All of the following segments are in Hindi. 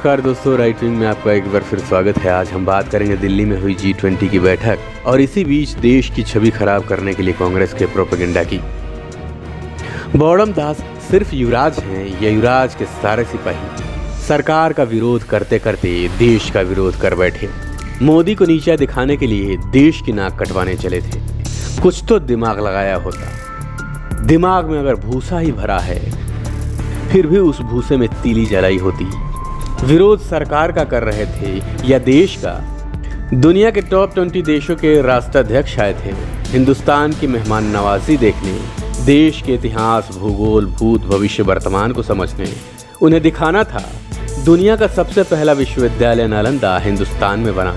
नमस्कार दोस्तों, राइट विंग में आपका एक बार फिर स्वागत है। आज हम बात करेंगे दिल्ली में हुई G20 की बैठक और इसी बीच देश की छवि खराब करने के लिए कांग्रेस के प्रोपेगेंडा की। बॉडम दास सिर्फ युवराज हैं या युवराज के सारे सिपाही सरकार का विरोध करते करते देश का विरोध कर बैठे। मोदी को नीचा दिखाने के लिए देश की नाक कटवाने चले थे। कुछ तो दिमाग लगाया होता। दिमाग में अगर भूसा ही भरा है फिर भी उस भूसे में तीली जलाई होती। विरोध सरकार का कर रहे थे या देश का? दुनिया के टॉप 20 देशों के राष्ट्राध्यक्ष आए थे हिंदुस्तान की मेहमान नवाजी देखने, देश के इतिहास, भूगोल, भूत, भविष्य, वर्तमान को समझने। उन्हें दिखाना था दुनिया का सबसे पहला विश्वविद्यालय नालंदा हिंदुस्तान में बना।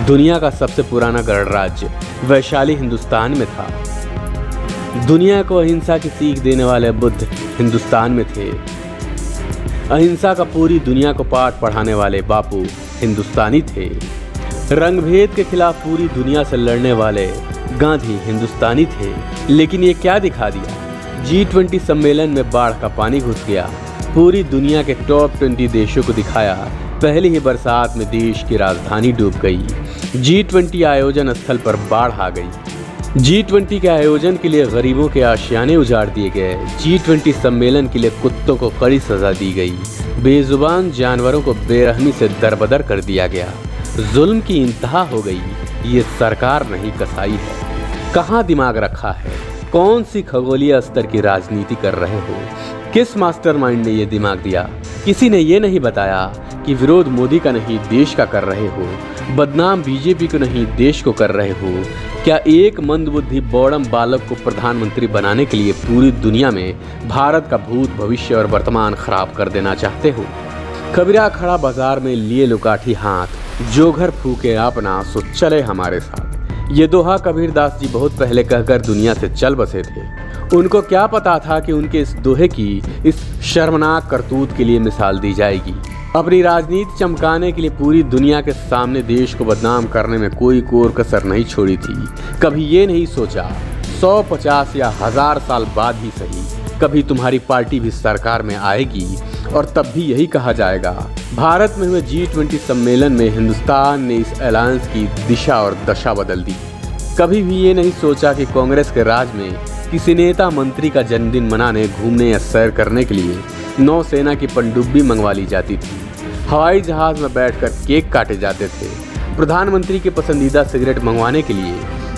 दुनिया का सबसे पुराना गणराज्य वैशाली हिंदुस्तान में था। दुनिया को अहिंसा की सीख देने वाले बुद्ध हिंदुस्तान में थे। अहिंसा का पूरी दुनिया को पाठ पढ़ाने वाले बापू हिंदुस्तानी थे। रंगभेद के खिलाफ पूरी दुनिया से लड़ने वाले गांधी हिंदुस्तानी थे। लेकिन ये क्या दिखा दिया? G20 सम्मेलन में बाढ़ का पानी घुस गया। पूरी दुनिया के टॉप 20 देशों को दिखाया। पहली ही बरसात में देश की राजधानी डूब गई। G20 आयोजन स्थल पर बाढ़ आ गई। G20 के आयोजन के लिए गरीबों के आशियाने उजाड़ दिए गए। G20 सम्मेलन के लिए कुत्तों को कड़ी सजा दी गई। बेजुबान जानवरों को बेरहमी से दरबदर कर दिया गया। जुल्म की इंतहा हो गई। ये सरकार नहीं कसाई है। कहाँ दिमाग रखा है? कौन सी खगोलीय स्तर की राजनीति कर रहे हो? किस मास्टरमाइंड ने ये दिमाग दिया? किसी ने ये नहीं बताया कि विरोध मोदी का नहीं देश का कर रहे हो, बदनाम बीजेपी को नहीं देश को कर रहे हो। क्या एक मंदबुद्धि बॉडम बालक को प्रधानमंत्री बनाने के लिए पूरी दुनिया में भारत का भूत, भविष्य और वर्तमान खराब कर देना चाहते हो? कबीरा खड़ा बाजार में लिए लुकाठी हाथ, जो घर फूके अपना सो चले हमारे साथ। ये दोहा कबीर दास जी बहुत पहले कहकर दुनिया से चल बसे थे। उनको क्या पता था कि उनके इस दोहे की, इस शर्मनाक करतूत के लिए मिसाल दी जाएगी। अपनी राजनीति चमकाने के लिए पूरी दुनिया के सामने देश को बदनाम करने में कोई कोर कसर नहीं छोड़ी थी। कभी ये नहीं सोचा 100, 50 या 1000 साल बाद ही सही कभी तुम्हारी पार्टी भी सरकार में आएगी और तब भी यही कहा जाएगा। भारत में हुए G20 सम्मेलन में हिंदुस्तान ने इस अलायंस की दिशा और दशा बदल दी। कभी भी ये नहीं सोचा कि कांग्रेस के राज में किसी नेता मंत्री का जन्मदिन मनाने, घूमने या सैर करने के लिए नौसेना की पनडुब्बी मंगवा ली जाती थी। हवाई जहाज में बैठकर केक काटे जाते थे। प्रधानमंत्री के पसंदीदा सिगरेट मंगवाने के लिए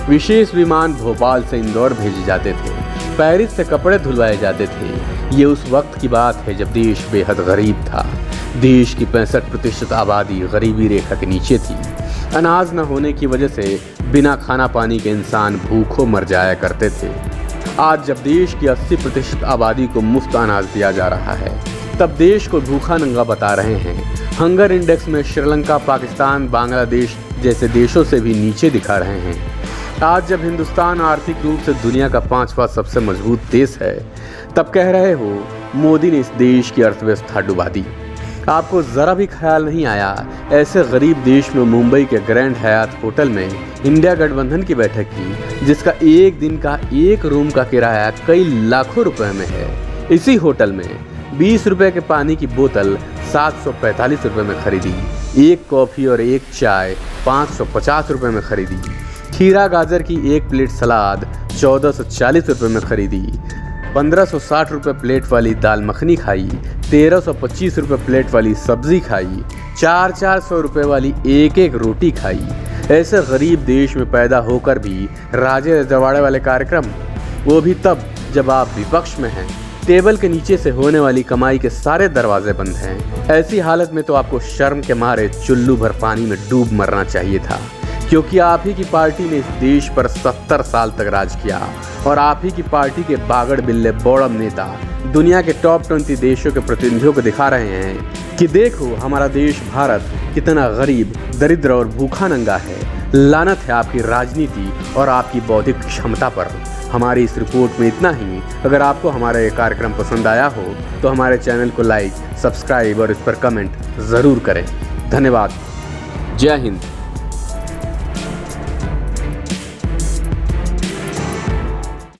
विशेष विमान भोपाल से इंदौर भेजे जाते थे। पेरिस से कपड़े धुलवाए जाते थे। ये उस वक्त की बात है जब देश बेहद गरीब था। देश की 65% आबादी गरीबी रेखा के नीचे थी। अनाज न होने की वजह से बिना खाना पानी के इंसान भूखों मर जाया करते थे। आज जब देश की 80% आबादी को मुफ्त अनाज दिया जा रहा है, तब देश को भूखा नंगा बता रहे हैं। हंगर इंडेक्स में श्रीलंका, पाकिस्तान, बांग्लादेश जैसे देशों से भी नीचे दिखा रहे हैं। आज जब हिंदुस्तान आर्थिक रूप से दुनिया का 5वां सबसे मजबूत देश है, तब कह रहे हो मोदी ने इस देश की अर्थव्यवस्था डुबा दी। आपको ज़रा भी ख्याल नहीं आया ऐसे गरीब देश में मुंबई के ग्रैंड हयात होटल में इंडिया गठबंधन की बैठक की, जिसका एक दिन का एक रूम का किराया कई लाखों रुपए में है। इसी होटल में 20 रुपए के पानी की बोतल 745 रुपए में खरीदी। एक कॉफ़ी और एक चाय 550 रुपए में खरीदी। खीरा गाजर की एक प्लेट सलाद 1440 रुपए में खरीदी। 1560 रुपए प्लेट वाली दाल मखनी खाई। 1325 रुपए प्लेट वाली सब्जी खाई। 400 रुपए वाली एक एक रोटी खाई। ऐसे गरीब देश में पैदा होकर भी राजे रजवाड़े वाले कार्यक्रम, वो भी तब जब आप विपक्ष में हैं। टेबल के नीचे से होने वाली कमाई के सारे दरवाजे बंद हैं। ऐसी हालत में तो आपको शर्म के मारे चुल्लू भर पानी में डूब मरना चाहिए था, क्योंकि आप ही की पार्टी ने इस देश पर 70 साल तक राज किया और आप ही की पार्टी के बागड़ बिल्ले बॉडम नेता दुनिया के टॉप 20 देशों के प्रतिनिधियों को दिखा रहे हैं कि देखो हमारा देश भारत कितना गरीब, दरिद्र और भूखा नंगा है। लानत है आपकी राजनीति और आपकी बौद्धिक क्षमता पर। हमारी इस रिपोर्ट में इतना ही। अगर आपको हमारा ये कार्यक्रम पसंद आया हो तो हमारे चैनल को लाइक, सब्सक्राइब और इस पर कमेंट ज़रूर करें। धन्यवाद। जय हिंद।